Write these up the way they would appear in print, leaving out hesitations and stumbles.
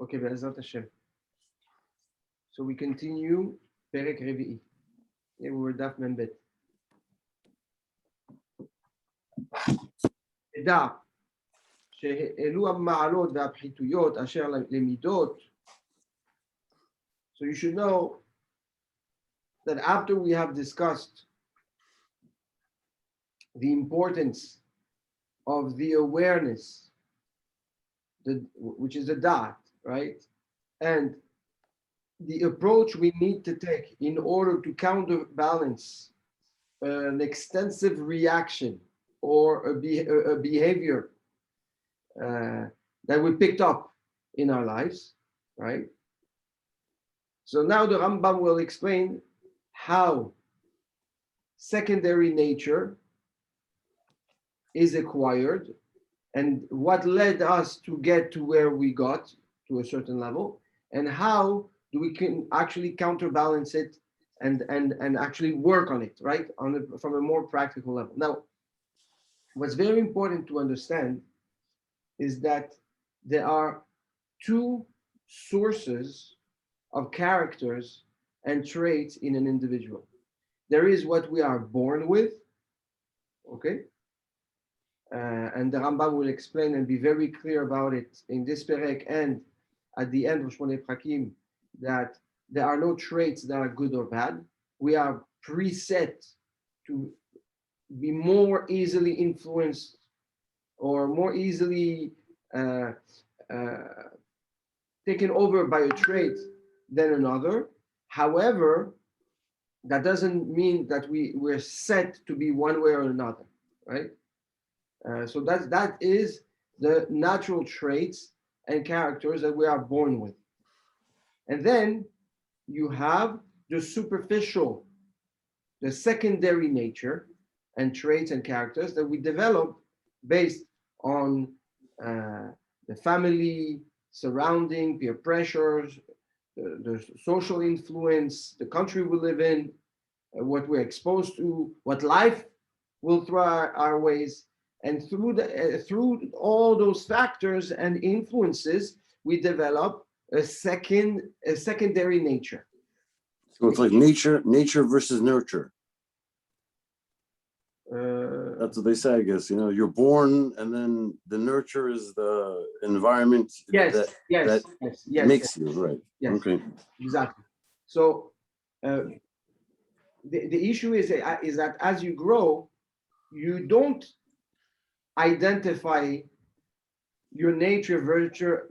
Okay, Be'ezrat Hashem. So we continue Perek Revi'i. Yeah, we were Daf Membet. תדע שאלו המעלות והפחיתויות אשר למידות. So you should know that after we have discussed the importance of the awareness, which is a dot, right? And the approach we need to take in order to counterbalance an extensive reaction or a behavior that we picked up in our lives, right? So now the Rambam will explain how secondary nature is acquired and what led us to get to where we got to a certain level, and how do we can actually counterbalance it and actually work on it, right? From a more practical level. Now, what's very important to understand is that there are two sources of characters and traits in an individual. There is what we are born with, okay? And the Rambam will explain and be very clear about it in this perek and at the end of Shmoneh Prakim, that there are no traits that are good or bad. We are preset to be more easily influenced or more easily taken over by a trait than another. However, that doesn't mean that we're set to be one way or another, right? So that is the natural traits and characters that we are born with. And then you have the superficial, the secondary nature and traits and characters that we develop based on the family, surrounding, peer pressures, the social influence, the country we live in, what we're exposed to, what life will throw our ways. And through all those factors and influences, we develop a secondary nature. So it's like nature versus nurture. That's what they say, I guess. You know, you're born, and then the nurture is the environment that makes you, right? Yes. Okay. Exactly. So the issue is that as you grow, you don't identify your nature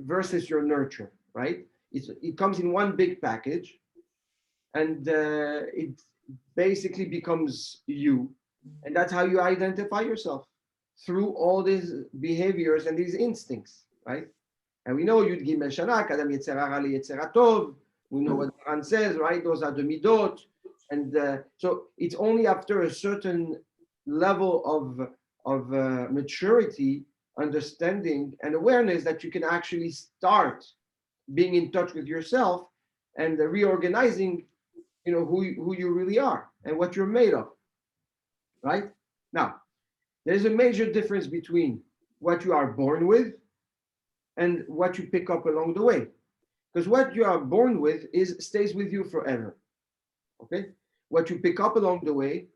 versus your nurture, right? It comes in one big package, and it basically becomes you, and that's how you identify yourself, through all these behaviors and these instincts, right? And we know Yud Gimel Shanak, Adam Yetzer Hara Yetzer Tov. We know what Quran says, right? Those are the midot, and so it's only after a certain level of maturity, understanding, and awareness that you can actually start being in touch with yourself and reorganizing, you know, who you really are and what you're made of, right? Now, there's a major difference between what you are born with and what you pick up along the way, because what you are born with stays with you forever, okay? What you pick up along the way,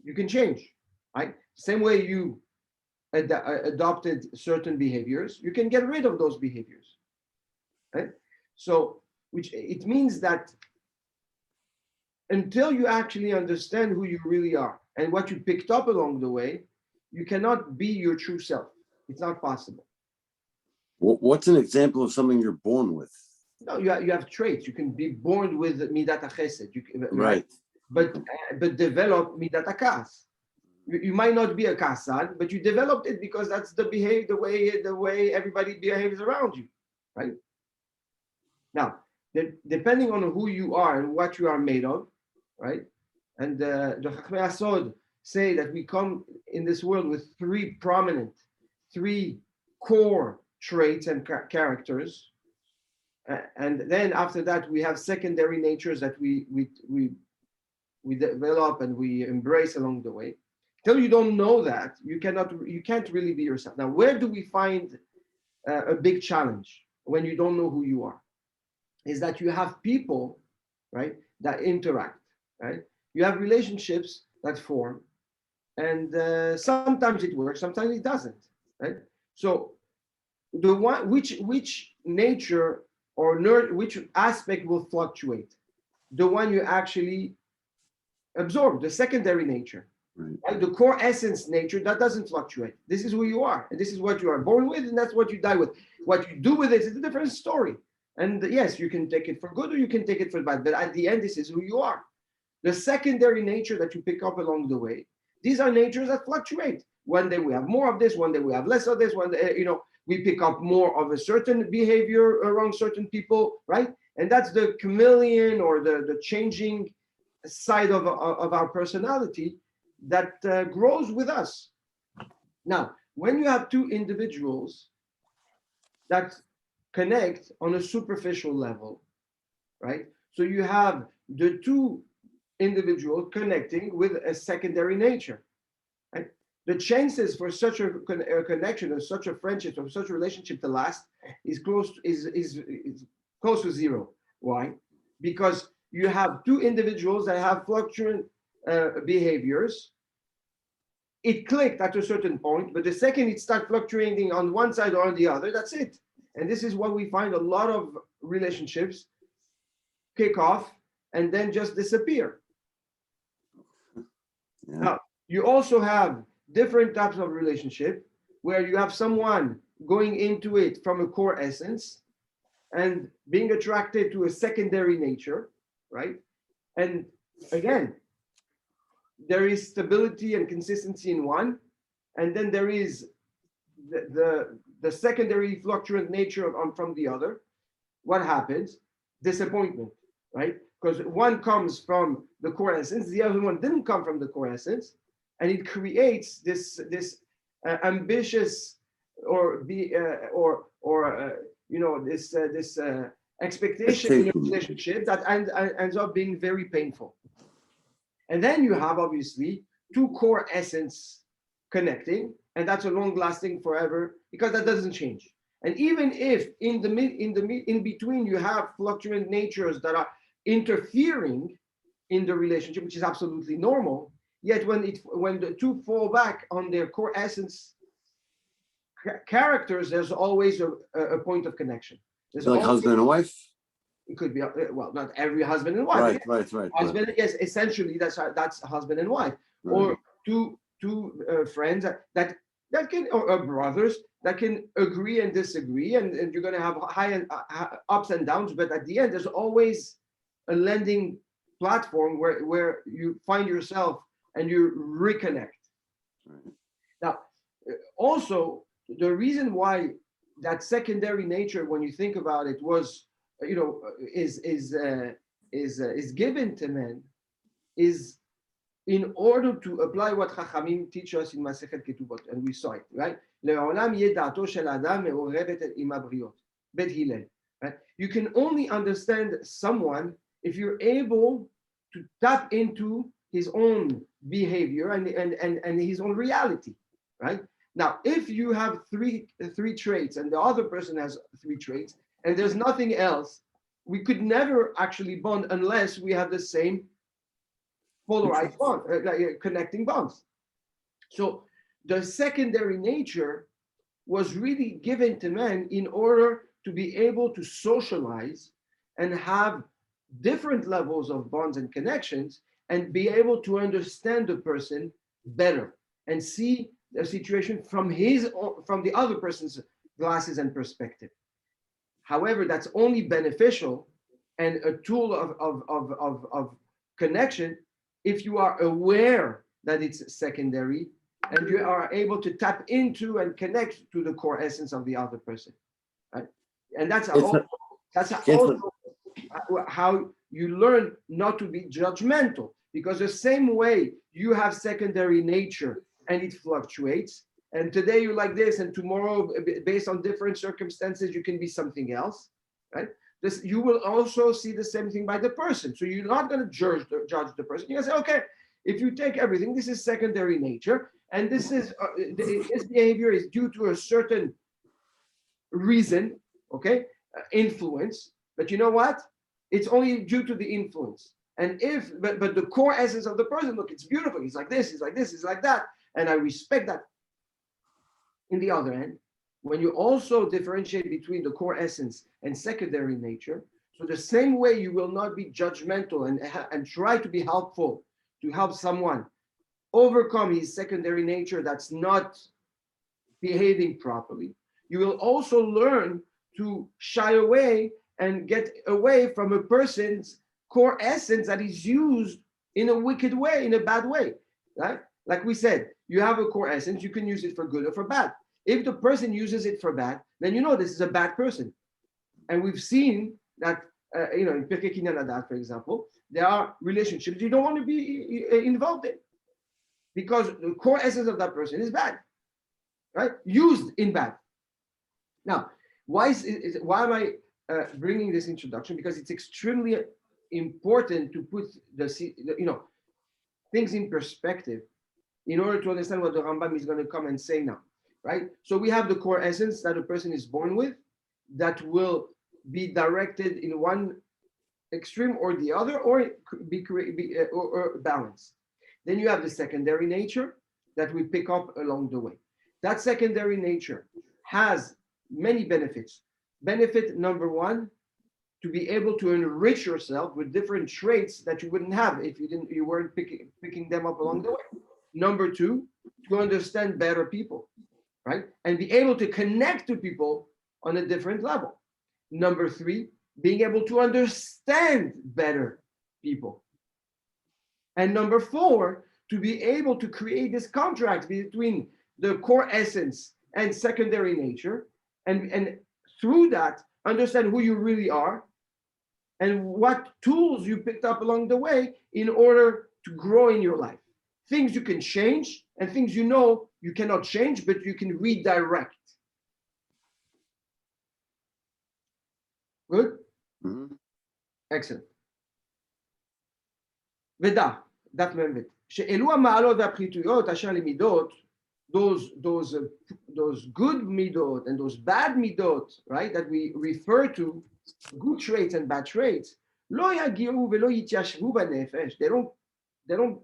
you can change, right? Same way you adopted certain behaviors, you can get rid of those behaviors, right? So, which it means that until you actually understand who you really are and what you picked up along the way, you cannot be your true self. It's not possible. What's an example of something you're born with? No, you have traits. You can be born with midat chesed, right? But develop midat kas. You might not be a kasad, but you developed it because that's the way everybody behaves around you, right? Now, depending on who you are and what you are made of, right? And the Chachmei Asod say that we come in this world with three core traits and characters, and then after that we have secondary natures that we develop and we embrace along the way. Till you don't know that, you can't really be yourself. Now, where do we find a big challenge? when you don't know who you are, is that you have people, right, that interact, right? You have relationships that form, and sometimes it works, sometimes it doesn't, right? So the one which nature or which aspect will fluctuate? The one you actually absorb, the secondary nature. Right? The core essence nature, that doesn't fluctuate. This is who you are, and this is what you are born with, and that's what you die with. What you do with it is a different story. And yes, you can take it for good or you can take it for bad, but at the end, this is who you are. The secondary nature that you pick up along the way, these are natures that fluctuate. One day we have more of this, one day we have less of this, one day, we pick up more of a certain behavior around certain people, right? And that's the chameleon or the changing side of our personality that grows with us. Now, when you have two individuals that connect on a superficial level, right? So you have the two individuals connecting with a secondary nature, right? The chances for such a connection or such a friendship or such a relationship to last is close to zero. Why? Because you have two individuals that have fluctuant behaviors. It clicked at a certain point, but the second it starts fluctuating on one side or on the other, that's it. And this is what we find a lot of relationships kick off and then just disappear. Yeah. Now, you also have different types of relationship where you have someone going into it from a core essence and being attracted to a secondary nature, right? And again, there is stability and consistency in one, and then there is the secondary fluctuant nature from the other. What happens? Disappointment, right? Because one comes from the core essence, the other one didn't come from the core essence, and it creates this ambitious this expectation in a relationship that ends up being very painful. And then you have obviously two core essence connecting, and that's a long lasting forever because that doesn't change. And even if in between you have fluctuant natures that are interfering in the relationship, which is absolutely normal, yet when the two fall back on their core essence characters, there's always a point of connection. There's like husband and wife. It could be well, not every husband and wife. Right. Husband, yes, essentially that's husband and wife, right. Or two friends that can, or brothers that can agree and disagree, and you're going to have high and ups and downs, but at the end, there's always a landing platform where you find yourself and you reconnect. Right. Now, also the reason why that secondary nature, when you think about it, was is given to men, is in order to apply what Chachamim teach us in Masechet Ketubot, and we saw it, right? Right? You can only understand someone if you're able to tap into his own behavior and his own reality, right? Now, if you have three traits and the other person has three traits, and there's nothing else, we could never actually bond unless we have the same polarized bond, connecting bonds. So the secondary nature was really given to men in order to be able to socialize and have different levels of bonds and connections and be able to understand the person better and see the situation from the other person's glasses and perspective. However, that's only beneficial and a tool of connection if you are aware that it's secondary and you are able to tap into and connect to the core essence of the other person, right? And that's also how you learn not to be judgmental, because the same way you have secondary nature and it fluctuates, and today you're like this and tomorrow, based on different circumstances, you can be something else, right? You will also see the same thing by the person. So you're not going to judge the person. You're going to say, okay, if you take everything, this is secondary nature, and this behavior is due to a certain reason, okay, influence. But you know what? It's only due to the influence. And but the core essence of the person, look, it's beautiful. He's like this, he's like this, he's like that. And I respect that. In the other hand, when you also differentiate between the core essence and secondary nature, so the same way you will not be judgmental and try to be helpful to help someone overcome his secondary nature that's not behaving properly, you will also learn to shy away and get away from a person's core essence that is used in a wicked way, in a bad way, right? Like we said, you have a core essence, you can use it for good or for bad. If the person uses it for bad, then you know this is a bad person. And we've seen that, in Pirkei Kinyan Adat, for example, there are relationships you don't want to be involved in because the core essence of that person is bad, right? Used in bad. Now, why am I bringing this introduction? Because it's extremely important to put things in perspective in order to understand what the Rambam is going to come and say now, right? So we have the core essence that a person is born with that will be directed in one extreme or the other, or or balanced. Then you have the secondary nature that we pick up along the way. That secondary nature has many benefits. Benefit number one, to be able to enrich yourself with different traits that you wouldn't have if you weren't picking them up along the way. Number two, to understand better people, right? And be able to connect to people on a different level. Number three, being able to understand better people. And number four, to be able to create this contract between the core essence and secondary nature, and through that, understand who you really are and what tools you picked up along the way in order to grow in your life. Things you can change and things you know you cannot change, but you can redirect. Good? Mm-hmm. Excellent. ודע, דף מ"ב, שאלו המעלות והפחיתויות אשר למידות, those good midot and those bad midot, right, that we refer to, good traits and bad traits, לא יגיעו ולא יתיישבו בנפש. They don't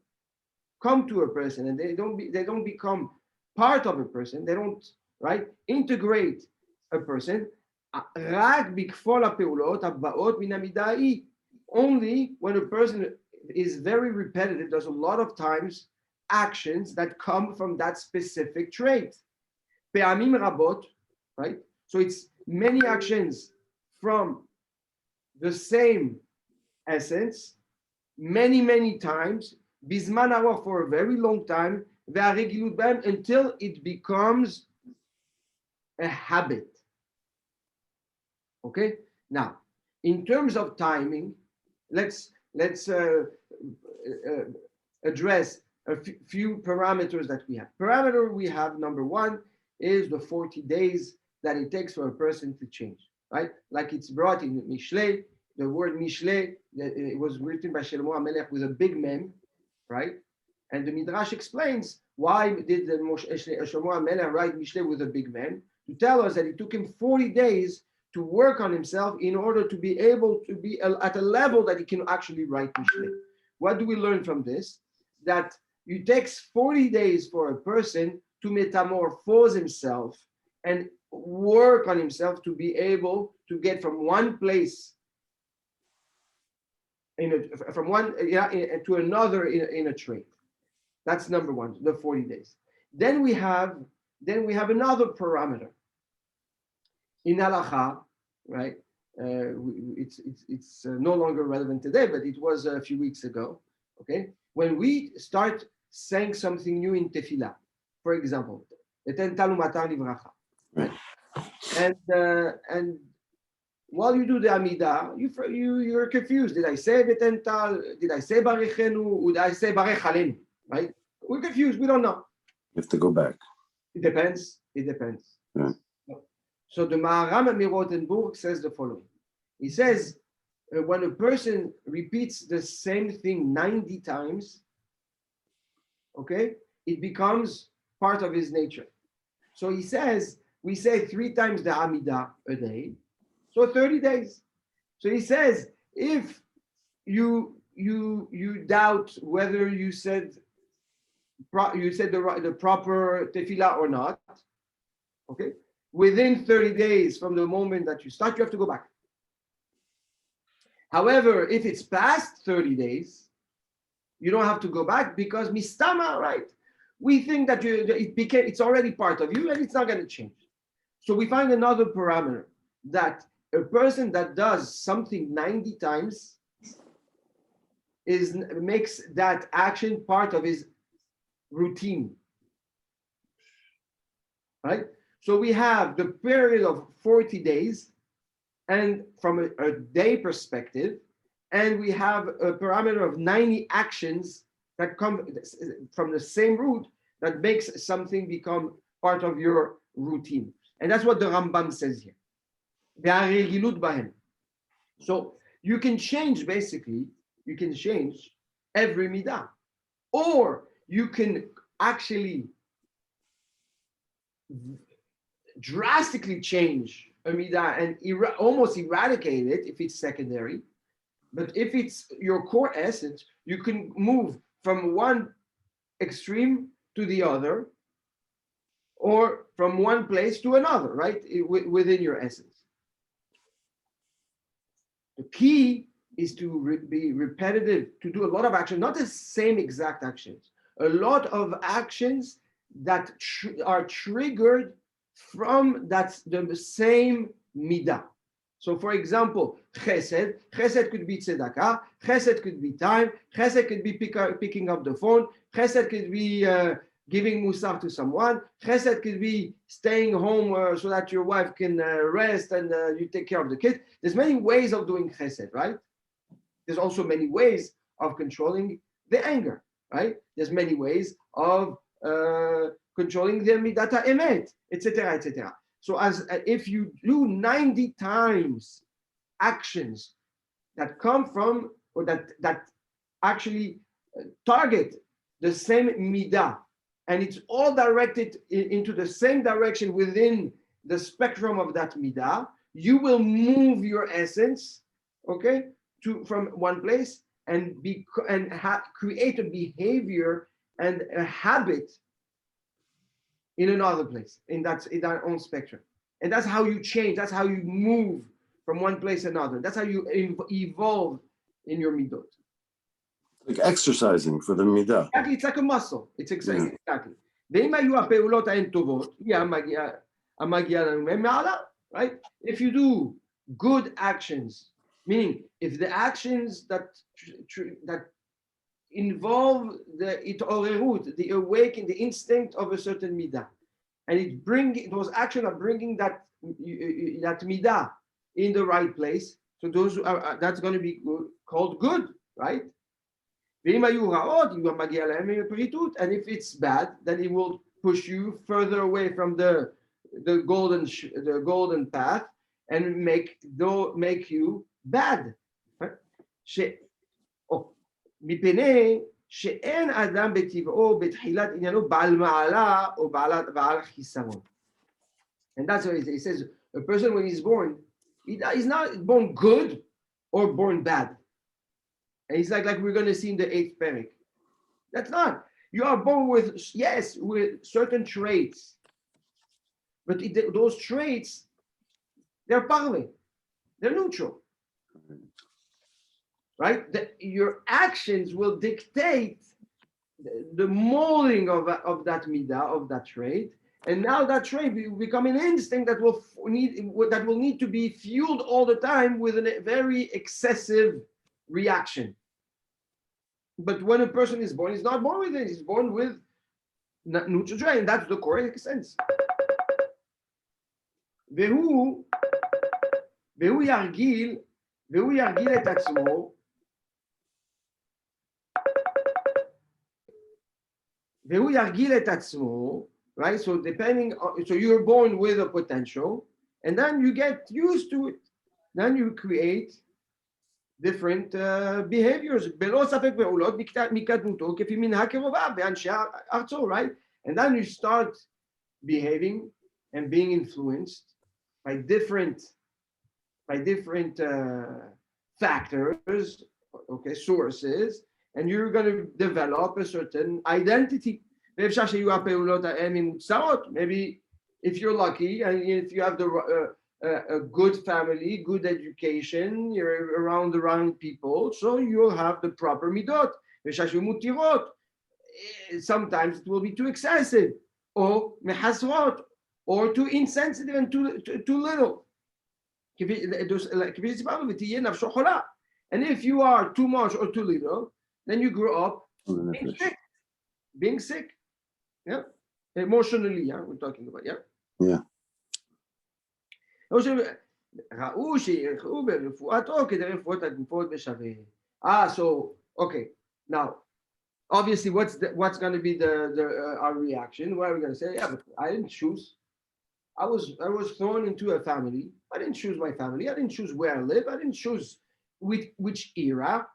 come to a person and they don't become part of a person. They don't, right, integrate a person. רק בכפול הפעולות הבאות מן המידה ההיא. Only when a person is very repetitive, there's a lot of times actions that come from that specific trait. פעמים רבות, right? So it's many actions from the same essence, many times, בזמן ארוך, for a very long time, והרגילות בהם, until it becomes a habit. Okay? Now, in terms of timing, let's address a few parameters that we have. Parameter we have, number one, is the 40 days that it takes for a person to change, right? Like it's brought in Mishlei, the word Mishlei, it was written by Shlomo HaMelech with a big mem, right? And the Midrash explains why did Shlomo HaMelech write Mishlei with a big mem, to tell us that it took him 40 days to work on himself in order to be able to be at a level that he can actually write Mishlei. What do we learn from this? That it takes 40 days for a person to metamorphose himself and work on himself to be able to get from one place to another in a trait. That's number one, the 40 days. Then we have another parameter. In halacha, right? It's no longer relevant today, but it was a few weeks ago. Okay, when we start saying something new in tefillah, for example, right? And while you do the Amidah, you're confused. Did I say Betental? Did I say Barichenu? Did I say Barech Alenu? Right? We're confused. We don't know. You have to go back. It depends. Yeah. So the Maharam at Rotenburg says the following. He says, when a person repeats the same thing 90 times, okay, it becomes part of his nature. So he says, we say 3 times the Amidah a day, So 30 days. So he says, if you doubt whether you said the proper tefillah or not, okay, within 30 days from the moment that you start, you have to go back. However, if it's past 30 days, you don't have to go back because mistama, right? We think that it's already part of you and it's not going to change. So we find another parameter that a person that does something 90 times makes that action part of his routine, right? So we have the period of 40 days, and from a day perspective, and we have a parameter of 90 actions that come from the same root that makes something become part of your routine. And that's what the Rambam says here. So you can change, basically, you can change every midah, or you can actually drastically change a midah and almost eradicate it if it's secondary. But if it's your core essence, you can move from one extreme to the other, or from one place to another, right? Within your essence. The key is to be repetitive, to do a lot of action, not the same exact actions, a lot of actions that are triggered from the same midah. So for example, chesed could be tzedakah, chesed could be time, chesed could be picking up the phone, chesed could be giving musar to someone, chesed could be staying home so that your wife can rest and you take care of the kids. There's many ways of doing chesed, right? There's also many ways of controlling the anger, right? There's many ways of controlling the midata emet, etc., etc. So if you do 90 times actions that come from, or that actually target the same midah, and it's all directed into the same direction within the spectrum of that midah, you will move your essence, okay, from one place and create a behavior and a habit in another place, in that own spectrum. And that's how you change, that's how you move from one place to another. That's how you evolve in your midot. Like exercising for the midah. Exactly, it's like a muscle. It's exactly. Right? If you do good actions, meaning if the actions that involve the awakening, the instinct of a certain midah, and those actions are bringing that midah in the right place. So those that's going to be called good, right? And if it's bad, then it will push you further away from the golden path and make you bad. שאין אדם בטבעו בתחילת עניינו בעל מעלה או בעל חיסרון. And that's what he says. A person when he's born, he's not born good or born bad. And he's like we're going to see in the 8th parak. That's not. You are born with certain traits. But those traits, they're parve. They're neutral. Right? Your actions will dictate the molding of that midah, of that trait. And now that trait will become an instinct that will need to be fueled all the time with a very excessive reaction. But when a person is born, he's not born with it. He's born with neutral trait, and that's the correct sense. והוא ירגיל את עצמו והוא ירגיל את עצמו, right? So so you're born with a potential, and then you get used to it. Then you create different behaviors. בלא ספק פעולות מקדמותו כפי מנהג קרוביו באנשי ארצו, right? And then you start behaving and being influenced by different by different factors, okay, sources, and you're going to develop a certain identity. Maybe if you're lucky and if you have a good family, good education, you're around the right people, so you'll have the proper midot. Sometimes it will be too excessive, or mehasrot, or too insensitive and too little. And if you are too much or too little, then you grow up being sick. Yeah, emotionally. Yeah, we're talking about. Yeah. Yeah. So okay. Now, obviously, what's going to be our reaction? What are we going to say? Yeah, but I didn't choose. I was thrown into a family. I didn't choose my family. I didn't choose where I live. I didn't choose which era.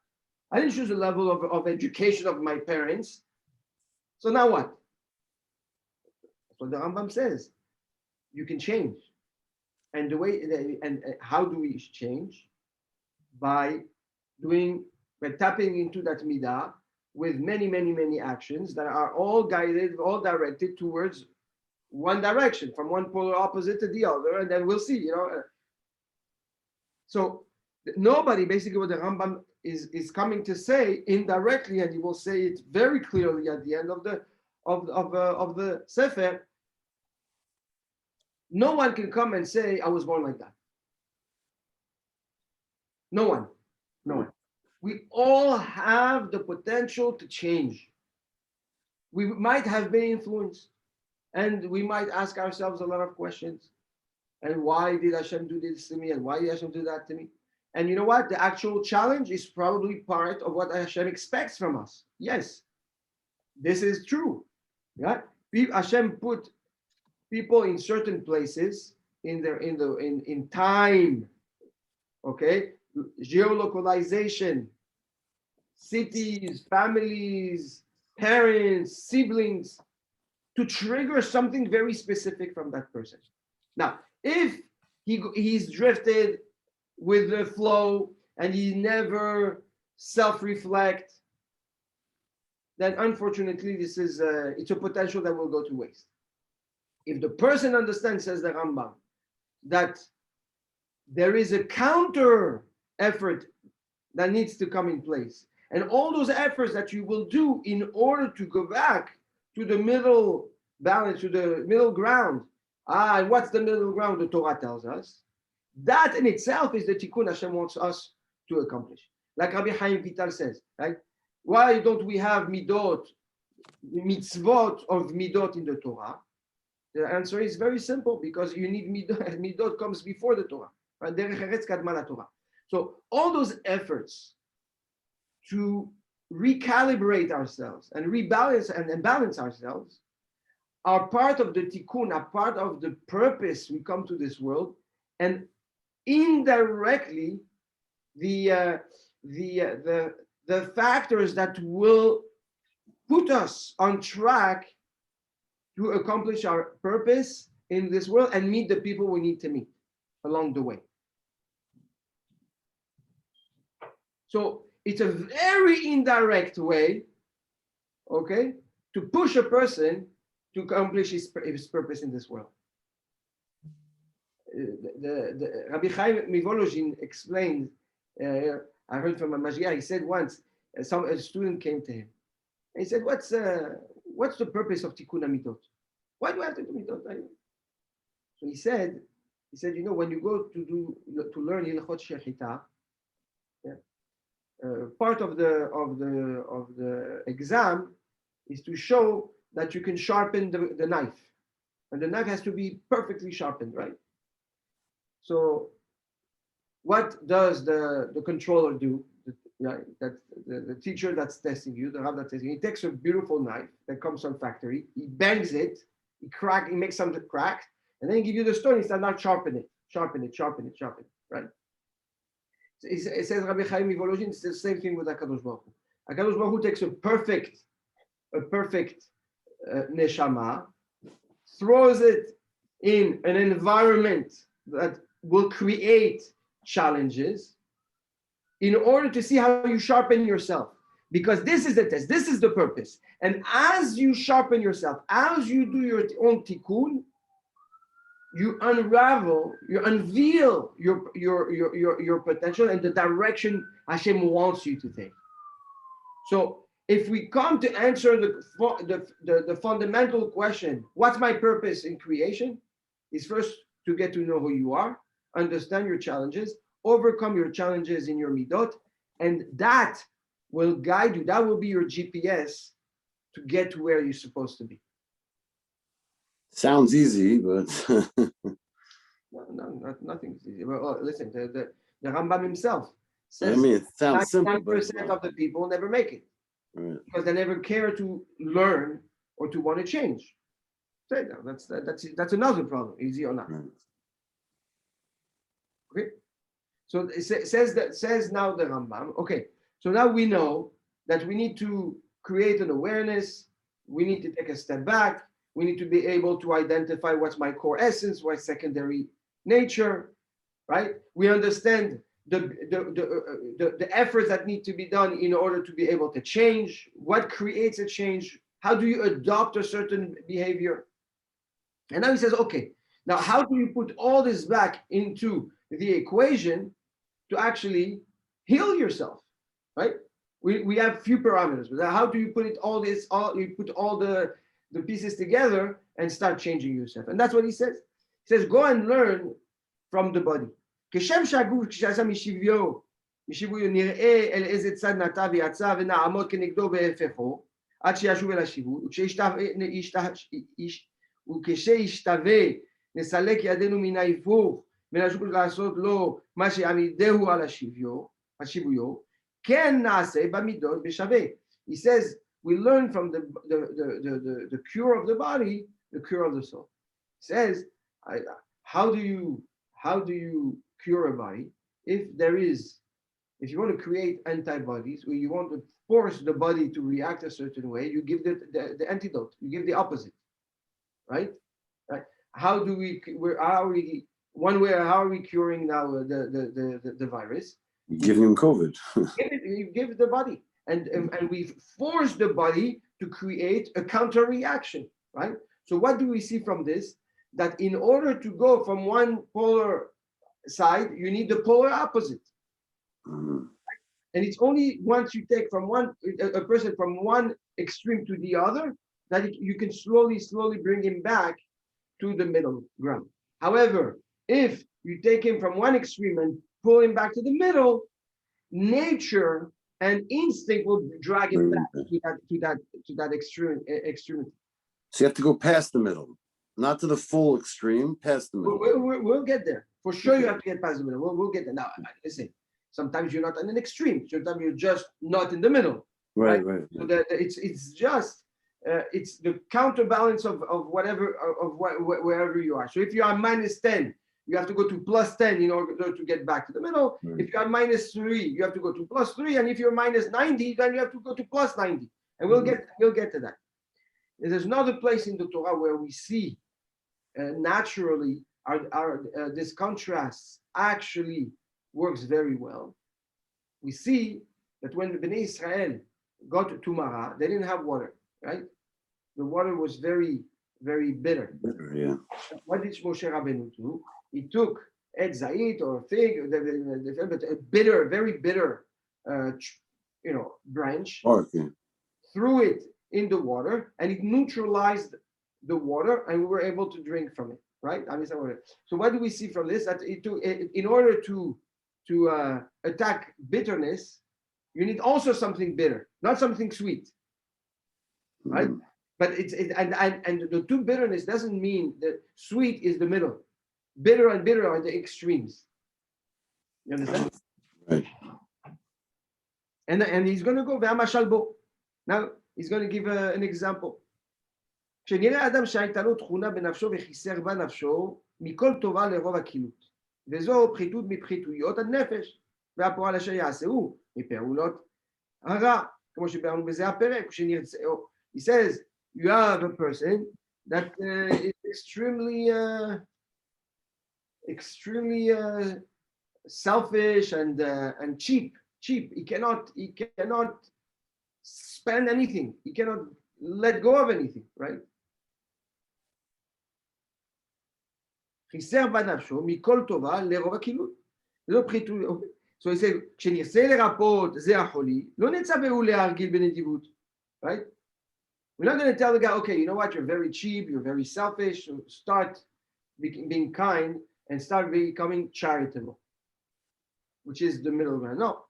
I didn't choose the level of education of my parents. So now what? That's what the Rambam says. You can change. And the way and how do we change? By tapping into that midah with many actions that are all guided, all directed towards one direction, from one polar opposite to the other, and then we'll see, So nobody, basically what the Rambam is coming to say indirectly, and he will say it very clearly at the end of the Sefer, no one can come and say, I was born like that. No one. We all have the potential to change. We might have been influenced, and we might ask ourselves a lot of questions. And why did Hashem do this to me? And why did Hashem do that to me? And you know what? The actual challenge is probably part of what Hashem expects from us. Yes, this is true. Right? Hashem put people in certain places in time. Okay, geolocalization, cities, families, parents, siblings, to trigger something very specific from that person. Now, if he's drifted with the flow and he never self-reflect, then unfortunately it's a potential that will go to waste. If the person understands, says the Rambam, that there is a counter effort that needs to come in place, and all those efforts that you will do in order to go back to the middle balance, to the middle ground. And what's the middle ground? The Torah tells us. That in itself is the tikkun Hashem wants us to accomplish. Like Rabbi Chaim Vital says, right? Why don't we have mitzvot of midot in the Torah? The answer is very simple, because you need midot. Midot comes before the Torah. Right? Derech eretz kadma la Torah. So all those efforts to recalibrate ourselves and rebalance and balance ourselves are part of the tikkun, are part of the purpose we come to this world, and indirectly the factors that will put us on track to accomplish our purpose in this world and meet the people we need to meet along the way. So it's a very indirect way, okay, to push a person to accomplish his purpose in this world. The Rabbi Chaim Mivolozhin explained, I heard from a Mashgiach, he said once, a student came to him, and he said, what's the purpose of Tikkun HaMidot? Why do I have to do Midot? So he said, when you go to learn Hilchot Shechita, part of the exam is to show that you can sharpen the knife, and the knife has to be perfectly sharpened, right? So, what does the controller do? That's the teacher that's testing you, the Rav that's testing you. He takes a beautiful knife that comes from factory, he bangs it, he makes some crack, and then he gives you the stone. He says, now sharpen it, right? It says Rabbi Chaim Mivolozhin, it's the same thing with HaKadosh Baruch Hu. HaKadosh Baruch Hu takes a perfect neshama, throws it in an environment that will create challenges in order to see how you sharpen yourself. Because this is the test, this is the purpose. And as you sharpen yourself, as you do your own tikkun, you unravel, you unveil your potential and the direction Hashem wants you to take. So if we come to answer the fundamental question, what's my purpose in creation? Is first to get to know who you are, understand your challenges, overcome your challenges in your midot, and that will guide you. That will be your GPS to get to where you're supposed to be. Sounds easy, but nothing's easy. Well, listen, the Rambam himself says, I mean, it sounds simple, 99% of the people never make it, right, because they never care to learn or to want to change. So that's another problem. Easy or not? right. Okay. So it says now the Rambam. Okay. So now we know that we need to create an awareness. We need to take a step back. We need to be able to identify what's my core essence, what's secondary nature, right? We understand the efforts that need to be done in order to be able to change. What creates a change? How do you adopt a certain behavior? And now he says, okay, now how do you put all this back into the equation to actually heal yourself, right? We have few parameters, but how do you put you put all the pieces together and start changing yourself? And that's what he says. He says, go and learn from the body. כשם שהגוף כשעשה משיווי נראה אל איזה צד נטע ויצא ונעמוד כנגדו בהפכו עד שישוב אל השיווי וכשישתווה נסלק ידינו מן ההיפוך ונשוב לעשות לו מה שיעמידהו על השיוויו כן נעשה במידות בשווה. He says we learn from the cure of the body, the cure of the soul. He says how do you cure a body? If you want to create antibodies, or you want to force the body to react a certain way, you give the antidote, you give the opposite, right? How are we curing now the virus? You give him COVID. You give the body, and we force the body to create a counter reaction, right? So what do we see from this? That in order to go from one polar side, you need the polar opposite. Mm-hmm. And it's only once you take a person from one extreme to the other that you can slowly bring him back to the middle ground. However, if you take him from one extreme and pull him back to the middle, nature and instinct will drag him back to that extremity. So you have to go past the middle, not to the full extreme, past the middle. We'll get there. For sure, you have to get past the middle. We'll get there. Now, listen, sometimes you're not in an extreme. Sometimes you're just not in the middle. Right. So that it's just it's the counterbalance of whatever wherever you are. So if you are -10, you have to go to +10 in order to get back to the middle. Right. If you are -3, you have to go to +3, and if you're -90, then you have to go to +90. And we'll get to that. There's another place in the Torah where we see naturally this contrast actually works very well. We see that when the Bnei Israel got to Mara, they didn't have water, right? The water was very, very bitter. Bitter, yeah. What did Moshe Rabbeinu do? He took et zait or fig, but a bitter, very bitter, branch, Okay. threw it in the water, and it neutralized the water, and we were able to drink from it, right? So what do we see from this? That in order to attack bitterness, you need also something bitter, not something sweet, right? Mm-hmm. But and the two bitterness doesn't mean that sweet is the middle. Bitter and bitter are the extremes. You understand? Right. And he's going to go Ve'amashalbo. Now he's going to give an example. כשנראה אדם שהייתה לו תכונה בנפשו וחיסר בה נפשו מכל טובה לרוב הכילות וזו פחיתות מפחיתויות הנפש והפועל אשר יעשהו מפעולות הרע כמו שביארנו בזה הפרק כשנרצאו. He says you have a person that is extremely selfish and cheap. He cannot spend anything. He cannot let go of anything, right? חיסר בנפשו מכל טובה לרוב הכילות. So he said, כשנרצה לרפות זה החולי, לא נצווהו להרגיל בנדיבות, right? We're not going to tell the guy, okay, you know what, you're very cheap, you're very selfish, so start being kind and start becoming charitable, which is the middle ground. No.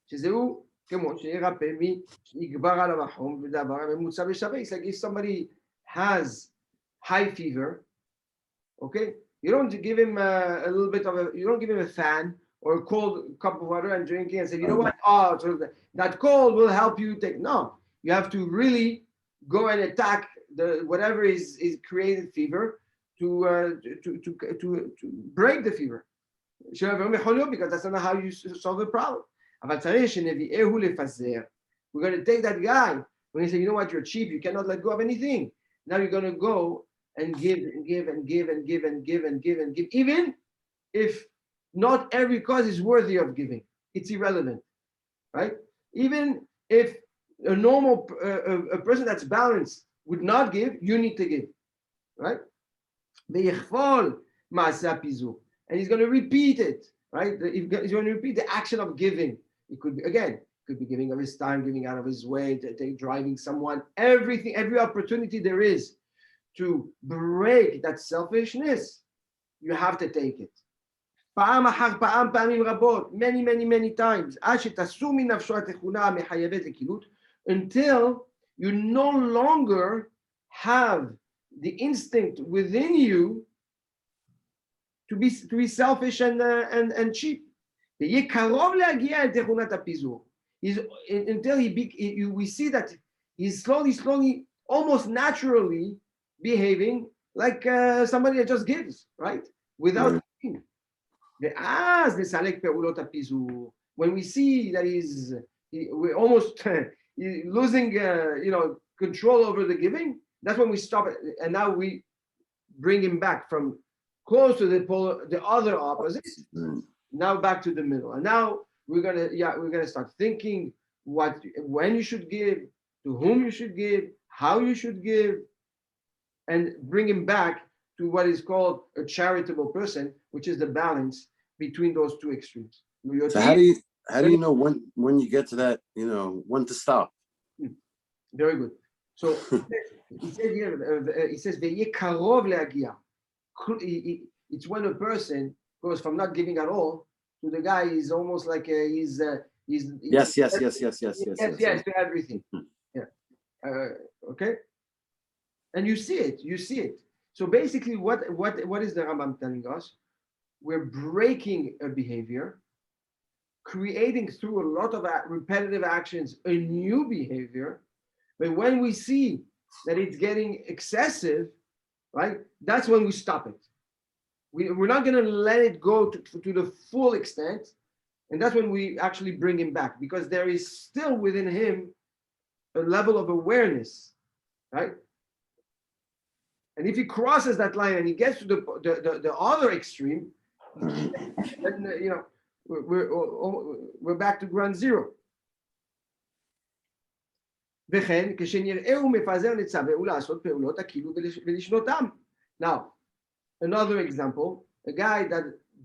שזהו כמו שירפא מי יגבר עליו החום ודבר הממוצע ושווה. It's like if somebody has high fever, okay, you don't give him you don't give him a fan or a cold cup of water and drinking and say, you know what, so that cold will help you take. No, you have to really go and attack whatever is created fever to break the fever. Because that's not how you solve the problem. We're going to take that guy when he said, you know what, you're cheap, you cannot let go of anything. Now you're going to go and give and give and give and give and give and give and give, even if not every cause is worthy of giving. It's irrelevant, right? Even if a normal a person that's balanced would not give, you need to give, right? And he's going to repeat it, right? He's going to repeat the action of giving. It could be, again, could be giving of his time, giving out of his way, driving someone, everything, every opportunity there is to break that selfishness, you have to take it. Many, many, many times, until you no longer have the instinct within you to be selfish and cheap. Until we see that he's slowly, almost naturally behaving like somebody that just gives, right? Without thinking. When we see that we're almost losing control over the giving, that's when we stop it, and now we bring him back from close to the other opposite, now back to the middle. And now we're gonna start thinking when you should give, to whom you should give, how you should give, and bring him back to what is called a charitable person, which is the balance between those two extremes. So how do you know when you get to that, when to stop? Very good. So he says here, he says, it's when a person goes from not giving at all to the guy is almost like he's yes to everything. Yeah. Okay. And you see it. So basically, what is the Rambam telling us? We're breaking a behavior, creating through a lot of repetitive actions a new behavior. But when we see that it's getting excessive, right, that's when we stop it. We're not going to let it go to the full extent. And that's when we actually bring him back, because there is still within him a level of awareness, right? And if he crosses that line and he gets to the other extreme, then we're back to ground zero. Now, another example, a guy that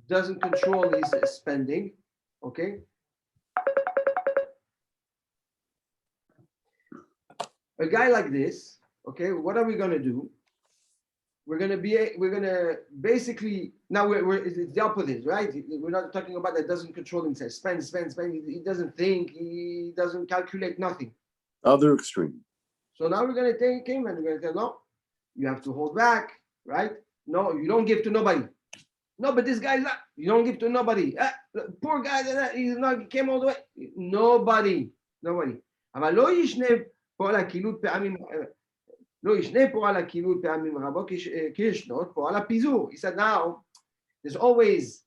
doesn't control his spending, okay? A guy like this, okay, what are we going to do? We're going to basically, now it's the opposite, right? We're not talking about that doesn't control himself, spend. He doesn't think, he doesn't calculate, nothing. Other extreme. So now we're going to take him and we're going to say, no, you have to hold back, right? No, you don't give to nobody. No, but this guy's not, you don't give to nobody. Poor guy, he came all the way. Nobody. אבל לא ישנה פה על הכילות פעמים, לא ישנה פה על הכילות פעמים רבות, כי ישנות פה על הפיזור. He said, now, there's always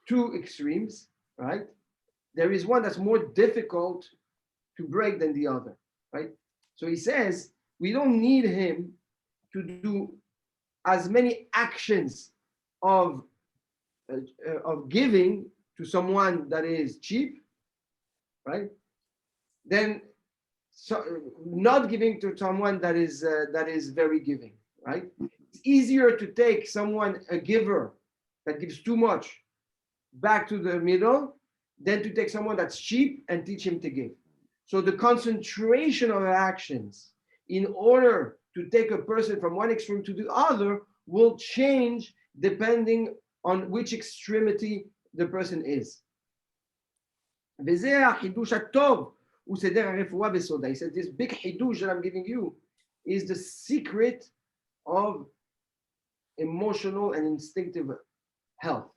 two extremes, right? There is one that's more difficult to break than the other, right? So he says, we don't need him to do as many actions of giving to someone that is cheap, right? Then not giving to someone that is very giving, right? It's easier to take a giver that gives too much back to the middle than to take someone that's cheap and teach him to give. So the concentration of actions in order to take a person from one extreme to the other will change depending on which extremity the person is. וזה החידוש הטוב, הוא סדר הרפואה בסודה. He said, this big חידוש that I'm giving you is the secret of emotional and instinctive health.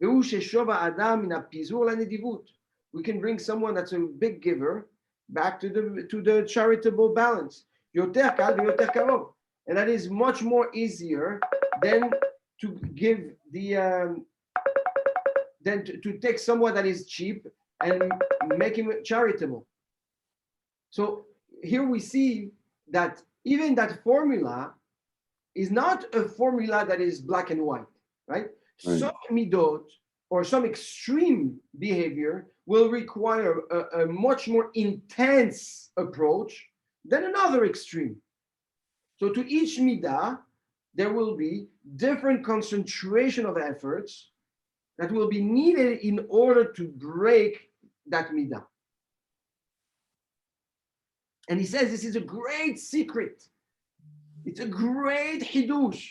והוא ששוב האדם מן הפיזור לנדיבות. We can bring someone that's a big giver back to the charitable balance. יותר קל ויותר קרוב. And that is much more easier than to give than to take someone that is cheap and make him charitable. So here we see that even that formula is not a formula that is black and white, right? Some midot or some extreme behavior will require a much more intense approach than another extreme. So to each midah, there will be different concentration of efforts that will be needed in order to break that midah. And he says this is a great secret. It's a great hidush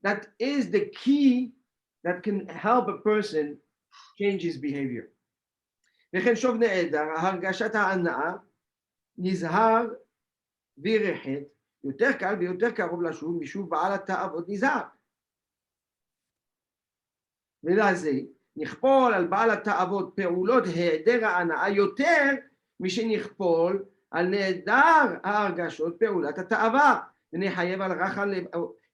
that is the key that can help a person change his behavior. וכן שוב נעדר, הרגשת ההנאה נזהר וירחת, יותר קל ויותר קרוב לשוב משוב בעל התאוות נזהר. ולזה נכפול על בעל התאוות פעולות היעדר ההנאה יותר משנכפול על נעדר ההרגשות פעולת התאווה. ונחייב על רך הלב.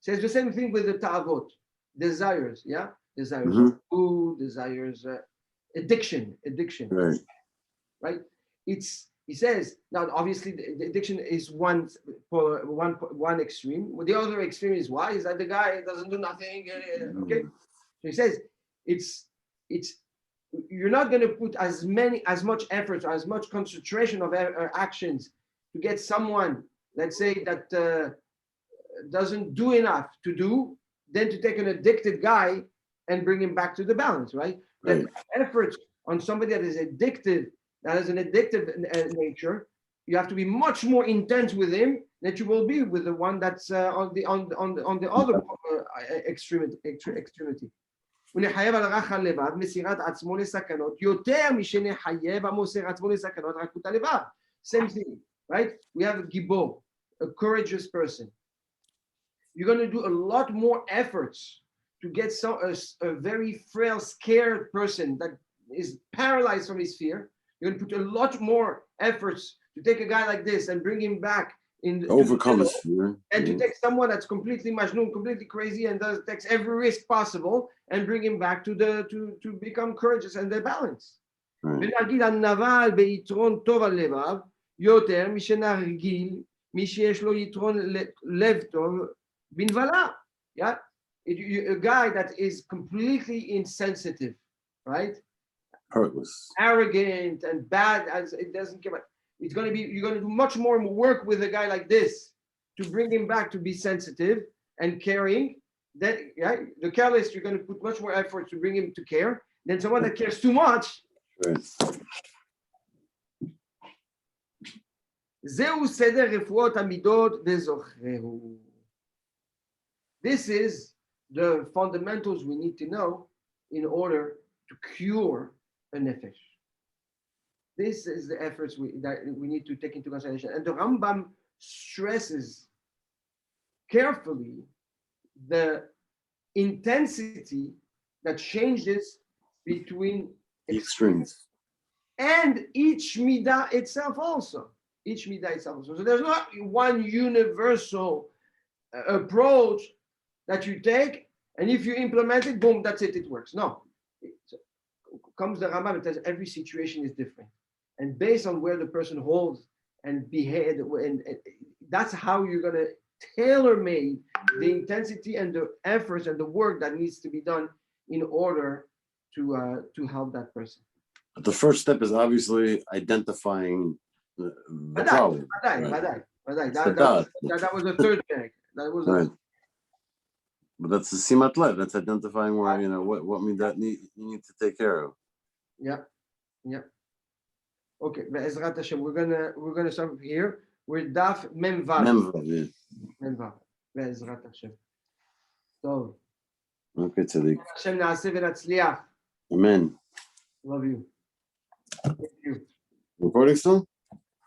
Says the same thing with the ta'avot, desires, yeah? Desires of food, desires, addiction, right? He says, now obviously the addiction is one extreme. The other extreme is why? Is that the guy doesn't do nothing, okay? So he says, you're not going to put as much effort or as much concentration of actions to get someone, let's say, that doesn't do enough to do, than to take an addicted guy and bring him back to the balance, right? The effort on somebody that is addicted, that has an addictive nature, you have to be much more intense with him than you will be with the one that's on the other extremity. ונחייב על רך הלבב מסירת עצמו לסכנות יותר משנחייב המוסר עצמו לסכנות רכות הלבב. Same thing, right? We have a gibor, a courageous person. You're going to do a lot more efforts to get a very frail, scared person that is paralyzed from his fear. You're going to put a lot more efforts to take a guy like this and bring him back overcome his fear, and to take someone that's completely majnun, completely crazy, and takes every risk possible and bring him back to become courageous and the balance. ולהגיד הנבל ביתרון טוב על לבב יותר משנרגיל מי שיש לו יתרון לב טוב בנבלה. Yeah, a guy that is completely insensitive, right? Heartless, arrogant, and bad, as it doesn't care about. You're going to do much more work with a guy like this to bring him back to be sensitive and caring. That, right? The careless, you're going to put much more effort to bring him to care than someone that cares too much. זהו סדר רפואות המידות וזוכרהו. This is the fundamentals we need to know in order to cure a nefesh. This is the efforts that we need to take into consideration. And the Rambam stresses carefully the intensity that changes between extremes and each midah itself also. So there's not one universal approach that you take, and if you implement it, boom, that's it, it works. No. Comes the Rambam and says every situation is different. And based on where the person holds and behaves, and that's how you're going to tailor-made the intensity and the efforts and the work that needs to be done in order to help that person. But the first step is obviously identifying the problem. That was the third thing. That was right. But that's the simat lev. That's identifying where what midat you need to take care of. Yeah. Okay, Be'ezrat Hashem, we're gonna start here. We're daf memvav. Memvav. Be'ezrat Hashem. So. Okay, Tzaddik. Hashem na'aseh v'natzliach. Amen. Love you. Thank you. Recording still?